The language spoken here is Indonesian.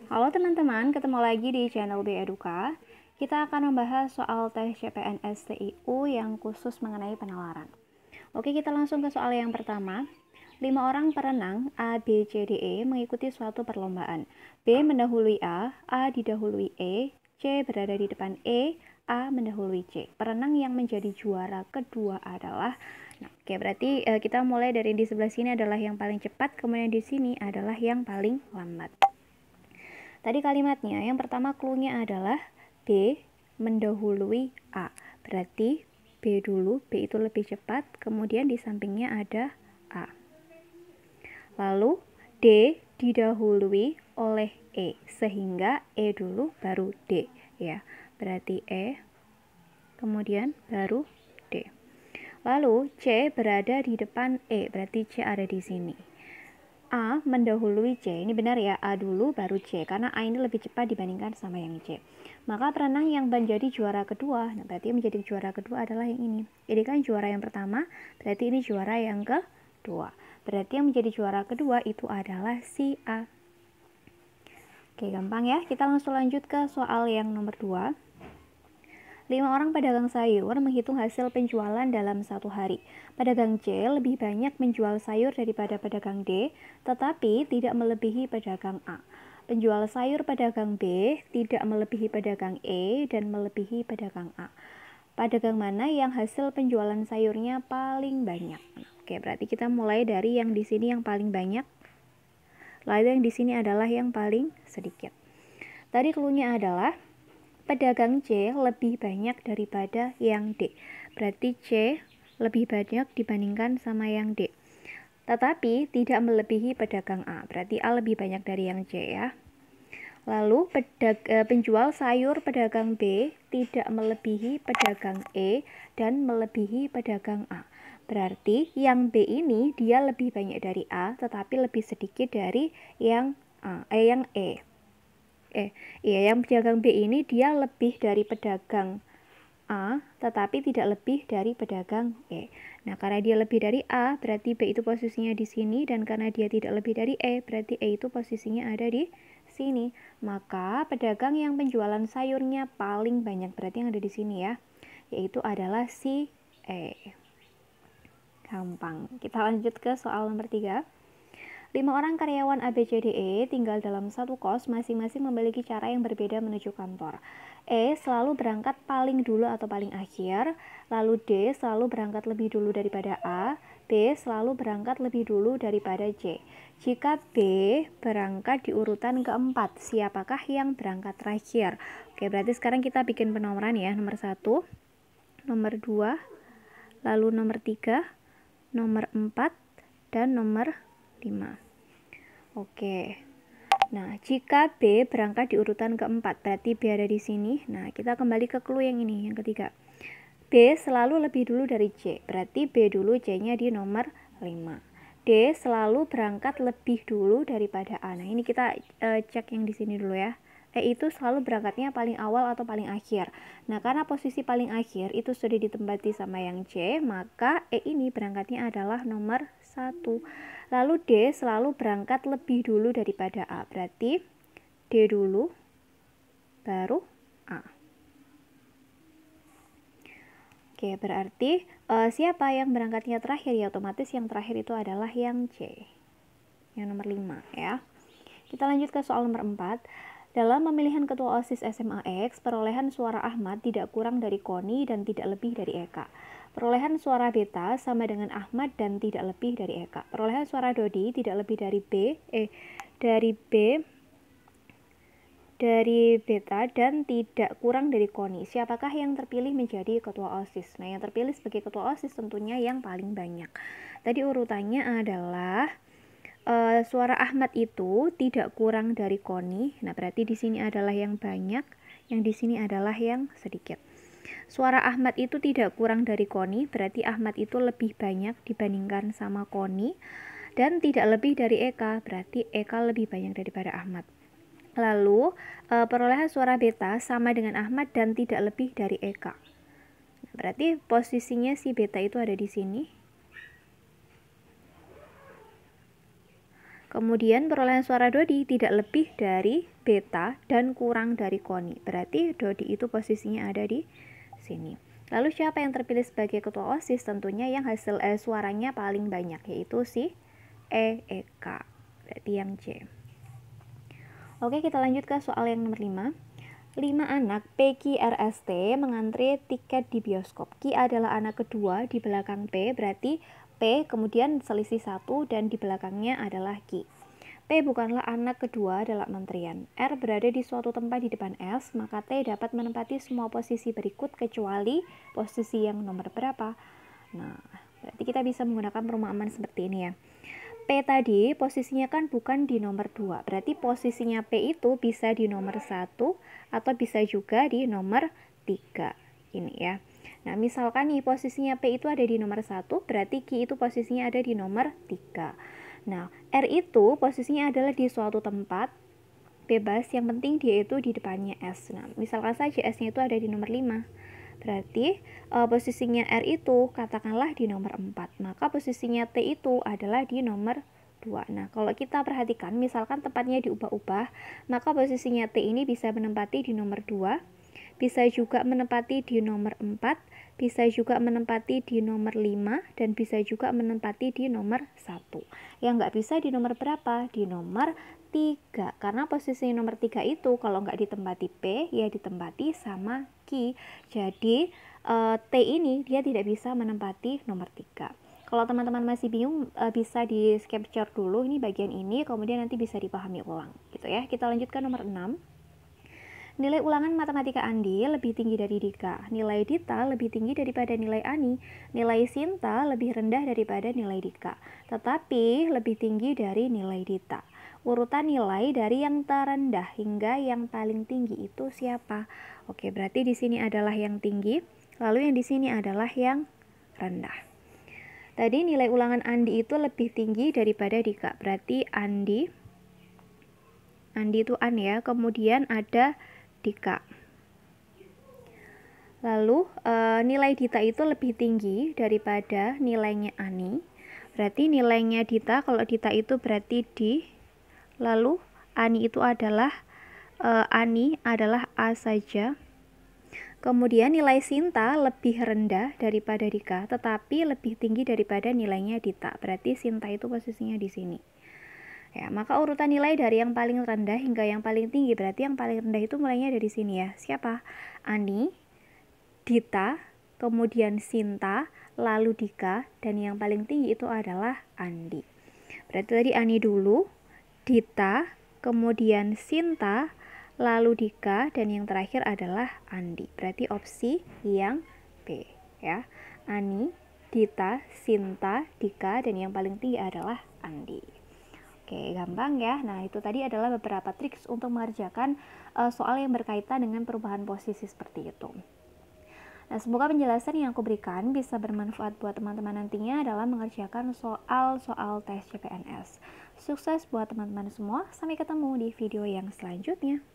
Halo teman-teman, ketemu lagi di channel B Eduka. Kita akan membahas soal tes CPNS TIU yang khusus mengenai penalaran. Oke, kita langsung ke soal yang pertama. 5 orang perenang A, B, C, D, E mengikuti suatu perlombaan. B mendahului A didahului E, C berada di depan E, A mendahului C. Perenang yang menjadi juara kedua adalah oke, berarti kita mulai dari di sebelah sini adalah yang paling cepat, kemudian di sini adalah yang paling lambat. Tadi kalimatnya, yang pertama clue-nya adalah B mendahului A. Berarti B dulu, B itu lebih cepat, kemudian di sampingnya ada A. Lalu D didahului oleh E, sehingga E dulu baru D, ya. Berarti E, kemudian baru D. Lalu C berada di depan E, berarti C ada di sini. A mendahului C, ini benar ya, A dulu baru C, karena A ini lebih cepat dibandingkan sama yang C. Maka perenang yang menjadi juara kedua, nah berarti menjadi juara kedua adalah yang ini. Jadi kan juara yang pertama, berarti ini juara yang kedua. Berarti yang menjadi juara kedua itu adalah si A. Oke, gampang ya. Kita langsung lanjut ke soal yang nomor 2. 5 orang pedagang sayur menghitung hasil penjualan dalam satu hari. Pedagang C lebih banyak menjual sayur daripada pedagang D, tetapi tidak melebihi pedagang A. Penjual sayur pedagang B tidak melebihi pedagang E dan melebihi pedagang A. Pedagang mana yang hasil penjualan sayurnya paling banyak? Oke, berarti kita mulai dari yang di sini yang paling banyak. Lalu yang di sini adalah yang paling sedikit. Tadi clue-nya adalah pedagang C lebih banyak daripada yang D. Berarti C lebih banyak dibandingkan sama yang D. Tetapi tidak melebihi pedagang A. Berarti A lebih banyak dari yang C ya. Lalu penjual sayur pedagang B tidak melebihi pedagang E dan melebihi pedagang A. Berarti yang B ini dia lebih banyak dari A tetapi lebih sedikit dari yang yang E. Yang pedagang B ini dia lebih dari pedagang A, tetapi tidak lebih dari pedagang E. Nah, karena dia lebih dari A, berarti B itu posisinya di sini, dan karena dia tidak lebih dari E, berarti E itu posisinya ada di sini. Maka pedagang yang penjualan sayurnya paling banyak, berarti yang ada di sini ya, yaitu adalah si E. Gampang. Kita lanjut ke soal nomor 3. 5 orang karyawan ABCDE tinggal dalam satu kos, masing-masing memiliki cara yang berbeda menuju kantor. E selalu berangkat paling dulu atau paling akhir, lalu D selalu berangkat lebih dulu daripada A, B selalu berangkat lebih dulu daripada C. Jika B berangkat di urutan keempat, siapakah yang berangkat terakhir? Oke, berarti sekarang kita bikin penomoran ya, nomor 1, nomor 2, lalu nomor 3, nomor 4, dan nomor 5. Oke. Nah, jika B berangkat di urutan keempat, berarti B ada di sini. Nah, kita kembali ke clue yang ini, yang ketiga. B selalu lebih dulu dari C, berarti B dulu, C-nya di nomor 5. D selalu berangkat lebih dulu daripada A. Nah, ini kita cek yang di sini dulu ya. E itu selalu berangkatnya paling awal atau paling akhir. Nah, karena posisi paling akhir itu sudah ditempati sama yang C, maka E ini berangkatnya adalah nomor 1. Lalu D selalu berangkat lebih dulu daripada A. Berarti D dulu, baru A. Oke, berarti siapa yang berangkatnya terakhir? Ya, otomatis yang terakhir itu adalah yang C. Yang nomor 5 ya. Kita lanjut ke soal nomor 4. Dalam pemilihan ketua OSIS SMA X, perolehan suara Ahmad tidak kurang dari Koni dan tidak lebih dari Eka. Perolehan suara Beta sama dengan Ahmad dan tidak lebih dari Eka. Perolehan suara Dodi tidak lebih dari dari Beta dan tidak kurang dari Koni. Siapakah yang terpilih menjadi ketua OSIS? Nah, yang terpilih sebagai ketua OSIS tentunya yang paling banyak. Tadi urutannya adalah suara Ahmad itu tidak kurang dari Koni. Nah, berarti di sini adalah yang banyak, yang di sini adalah yang sedikit. Suara Ahmad itu tidak kurang dari Koni, berarti Ahmad itu lebih banyak dibandingkan sama Koni, dan tidak lebih dari Eka, berarti Eka lebih banyak daripada Ahmad. Lalu perolehan suara Beta sama dengan Ahmad dan tidak lebih dari Eka. Nah, berarti posisinya si Beta itu ada di sini. Kemudian perolehan suara Dodi tidak lebih dari beta dan kurang dari Koni. Berarti Dodi itu posisinya ada di sini. Lalu siapa yang terpilih sebagai ketua OSIS? Tentunya yang hasil suaranya paling banyak, yaitu si EK. Berarti yang C. Oke, kita lanjut ke soal yang nomor 5. 5 anak PQRST mengantri tiket di bioskop. Q adalah anak kedua di belakang P, berarti P kemudian selisih 1 dan di belakangnya adalah Q. P bukanlah anak kedua dalam antrian. R berada di suatu tempat di depan S, maka T dapat menempati semua posisi berikut kecuali posisi yang nomor berapa. Nah, berarti kita bisa menggunakan perumpamaan seperti ini ya. P tadi posisinya kan bukan di nomor 2, berarti posisinya P itu bisa di nomor 1 atau bisa juga di nomor 3 ini ya. Nah, misalkan nih posisinya P itu ada di nomor 1, berarti Q itu posisinya ada di nomor 3. Nah, R itu posisinya adalah di suatu tempat bebas, yang penting dia itu di depannya S. Nah, misalkan saja S-nya itu ada di nomor 5. Berarti posisinya R itu katakanlah di nomor 4. Maka posisinya T itu adalah di nomor 2. Nah, kalau kita perhatikan misalkan tempatnya diubah-ubah, maka posisinya T ini bisa menempati di nomor 2, bisa juga menempati di nomor 4, bisa juga menempati di nomor 5, dan bisa juga menempati di nomor 1. Yang nggak bisa di nomor berapa? Di nomor 3. Karena posisi nomor 3 itu kalau nggak ditempati P, ya ditempati sama Q. Jadi T ini dia tidak bisa menempati nomor 3. Kalau teman-teman masih bingung, bisa di capture dulu ini bagian ini, kemudian nanti bisa dipahami ulang gitu ya. Kita lanjutkan nomor 6. Nilai ulangan matematika Andi lebih tinggi dari Dika. Nilai Dita lebih tinggi daripada nilai Ani. Nilai Sinta lebih rendah daripada nilai Dika, tetapi lebih tinggi dari nilai Dita. Urutan nilai dari yang terendah hingga yang paling tinggi itu siapa? Oke, berarti di sini adalah yang tinggi, lalu yang di sini adalah yang rendah. Tadi nilai ulangan Andi itu lebih tinggi daripada Dika, berarti Andi itu An ya, kemudian ada Dika. Lalu nilai Dita itu lebih tinggi daripada nilainya Ani. Berarti nilainya Dita, kalau Dita itu berarti D. Lalu Ani itu adalah Ani adalah A saja. Kemudian nilai Sinta lebih rendah daripada Dika, tetapi lebih tinggi daripada nilainya Dita. Berarti Sinta itu posisinya di sini. Ya, maka urutan nilai dari yang paling rendah hingga yang paling tinggi, berarti yang paling rendah itu mulainya dari sini ya. Siapa? Ani, Dita, kemudian Sinta, lalu Dika, dan yang paling tinggi itu adalah Andi. Berarti tadi Ani dulu, Dita, kemudian Sinta, lalu Dika, dan yang terakhir adalah Andi. Berarti opsi yang B ya. Ani, Dita, Sinta, Dika, dan yang paling tinggi adalah Andi. Oke, gampang ya. Nah, itu tadi adalah beberapa triks untuk mengerjakan soal yang berkaitan dengan perubahan posisi seperti itu. Nah, semoga penjelasan yang aku berikan bisa bermanfaat buat teman-teman nantinya dalam mengerjakan soal-soal tes CPNS. Sukses buat teman-teman semua. Sampai ketemu di video yang selanjutnya.